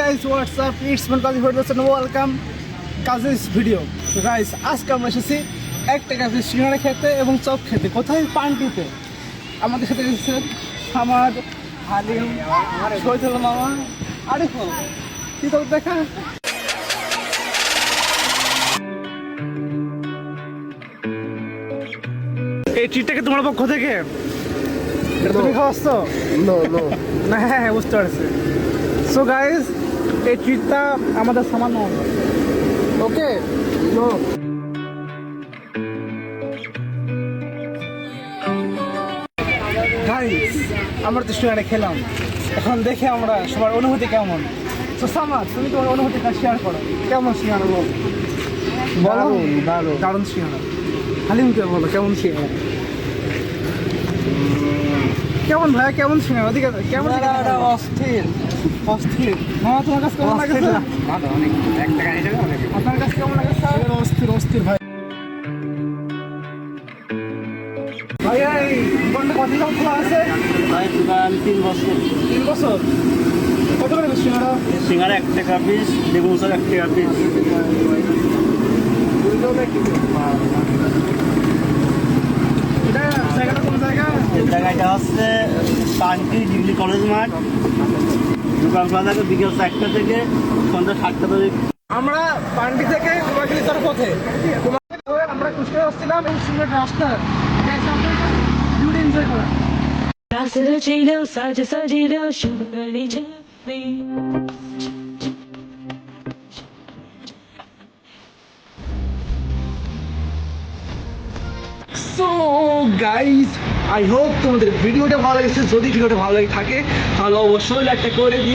guys, what's up? It's me Kazi Ferdous and welcome Kazi's video. So guys, আজকে আমরা এসেছি একটা কাজে সিঙ্গারা খেতে এবং চপ খেতে। কোথায়? পান্টিতে। আমাদের সাথে এসেছে আমার হালিম, শহীদুল মামা, আরিফুল। কি তো দেখা? এই ট্রিটটাকে তোমার পক্ষ থেকে তুমি খাওয়াচ্ছ? না, হ্যাঁ বুঝতে পারছি। সো গাইজ, এই ট্রিটটা আমাদের সামান্য ওকে। গাইজ, আমরা তো সিঙ্গারা খেলাম, এখন দেখে আমরা সবার অনুভূতি কেমন। তো সামাদ, তুমি তোমার অনুভূতিটা শেয়ার করো। কেমন সিঙ্গারা বলো? দারুণ সিঙ্গারা। হালিমকে বলো কেমন সিঙ্গারা? কেমন ভাইয়া, কেমন সিঙ্গারা? ওদিকে কেমন? অস্থির অস্থির। মামা, তোমার কাছে কেমন লাগে? আপনার কাছে কেমন লাগে? অস্থির অস্থির ভাই। ভাইয়া, এই দোকানটা কতদিন খোলা আছে? 3 বছর। 3 বছর। কত করে সিঙ্গারা? সিঙ্গারা 1 টাকা পিস, বেগুন চপ 1 টাকা পিস। এটা জায়গাটা কোন জায়গা? এই জায়গাটা হচ্ছে পান্টি ডিগ্রি কলেজ মাঠ। দোকান খোলা থাকে বিকেল 4টা থেকে সন্ধ্যা 7টা পর্যন্ত। আমরা পান্ডি থেকে কুমারখালী যাওয়ার পথে আমরা কুষ্টিয়া আসছিলাম এবং সিলেট রাস্তা এনজয় করা। সো গাইস, আই হোপ তোমাদের ভিডিওটা ভালো লেগেছে। যদি ভিডিওটা ভালো লেগে থাকে তাহলে অবশ্যই লাইকটা করে দিও।